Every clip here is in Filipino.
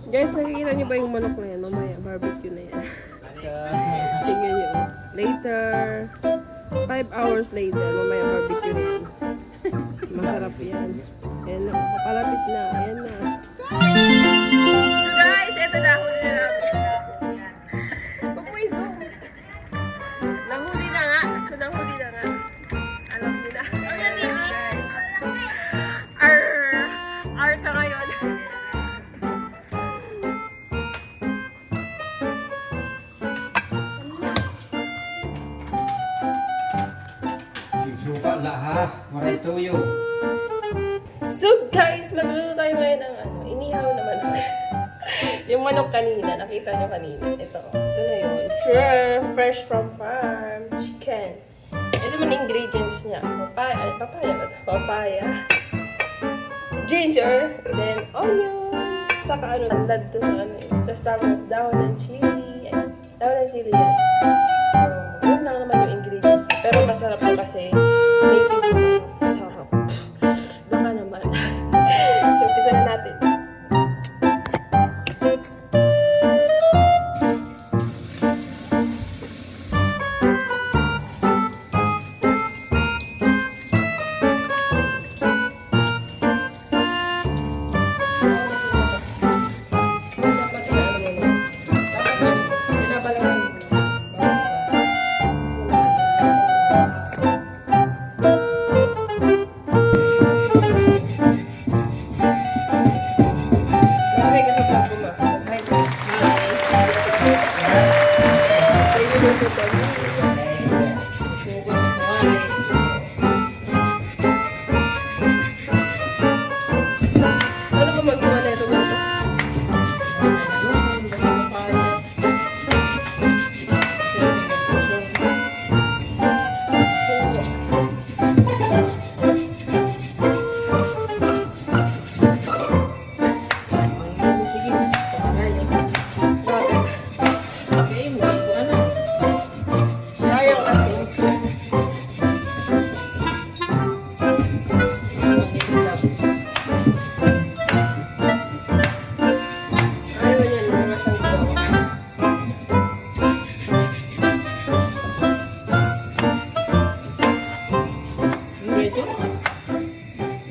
Guys, nakikita niyo ba yung manok na yan? Mamaya, barbecue na yan. Tingnan niyo. Later, 5 hours later, mamaya barbecue na yan. Masarap yan. Ayan na, papalapit na. Ayan na. Guys, eto na. Huli na natin. Huwag mo i-zoom. Nahuli na nga. So, nahuli na nga. Alam niyo na. Arr ka ngayon. Suka lah ha, maray tuyo. So guys, magluluto tayo ngayon ng inihaw na manok. Yung manok kanina, nakita nyo kanina. Ito na yun. Fresh from farm. Chicken. Ito man ingredients niya. Papaya. Ginger. Then onion. Tsaka tanlad to sa Tapos tapos dahon ng chili. Dahon ng sili yan. So, yun lang naman yung ingredients. Pero masarap po kasi native yung sarap. Baka naman. So, umpisa na natin.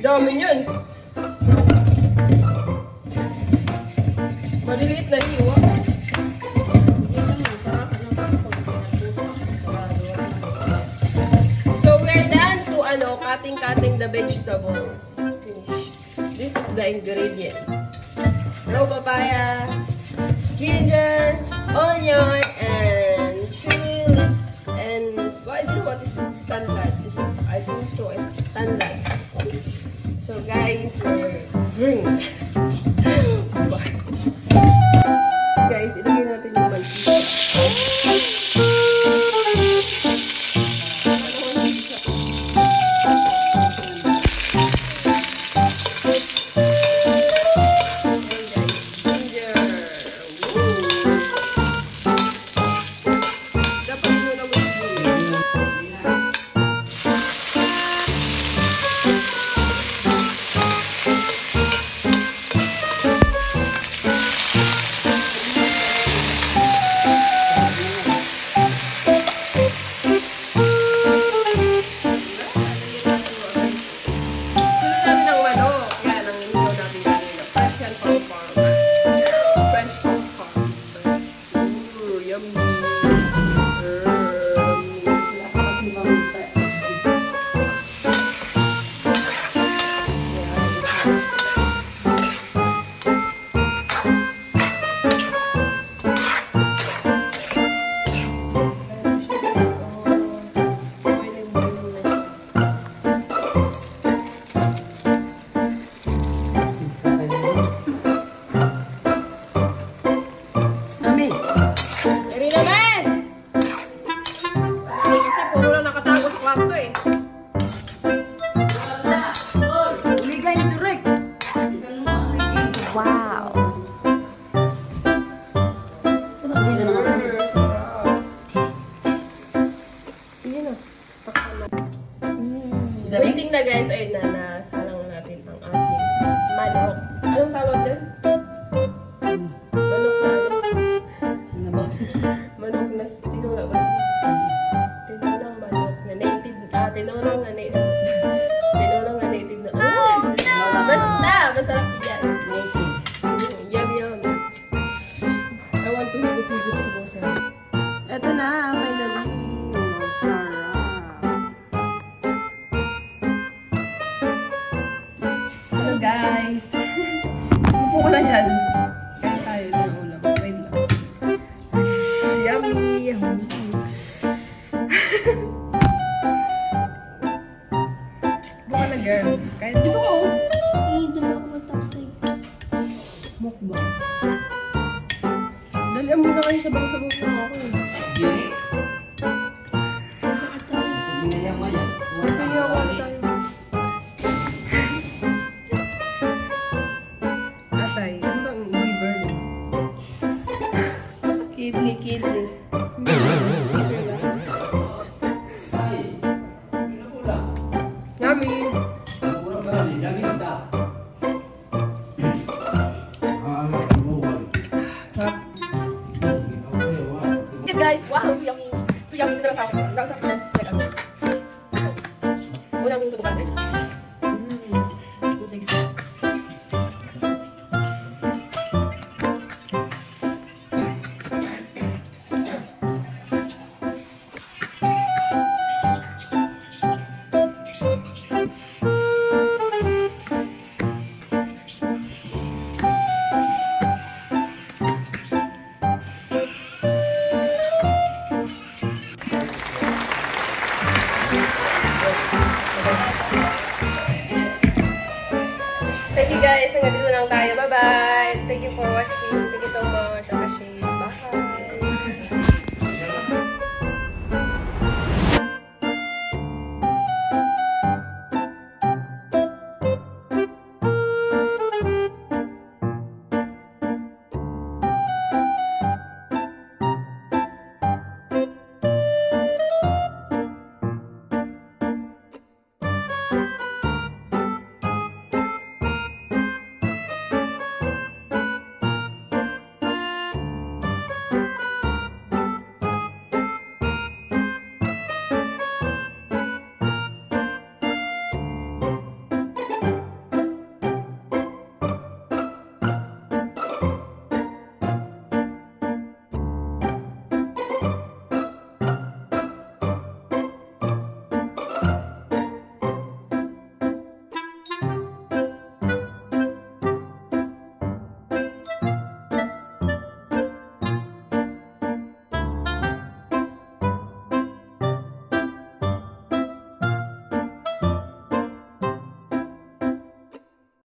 Dami niyan. Maliliit na hiwa. So we're done to cutting the vegetables. Finish. This is the ingredients. Raw papaya, ginger, onion, and chili leaves, and I don't know what is this tanlad. I think so. It's tanlad. So guys, we're doing guys, ilagay natin yung mantika. Ginger. Manok na ano? Sino ba? Manok na tinola ba? Tinolang manok na native. Tinolang na native. Tinolang na native na. Basta! Masarap yan. Yum, yum. I want to hugot-hugot sa bosa. Ito na, finally. Sarap. Hello guys! Upo ko lang dyan. Kaya tayo ng ulam. Wait lang. Yummy! Yummy! Buka na girl. Kaya dito ko. Idol ako tatay. Mukbang. Dalian mo na kayo sa bang-sabang na ako eh. Hindi. Hindi na yan yan. Ito niya ako tayo. Atay, ano bang liver? Kidney. Ay, pinapula. Yummy! Pinapula ka rin. Dami kita. Mabuhay. Sarap. Yes guys, wow, suyami. Suyami na lang ako. Nasa ako. Like ano. Unang sa kumpare. Thank you guys. Hanggang dito lang tayo. Bye-bye. Thank you for watching. Thank you so much.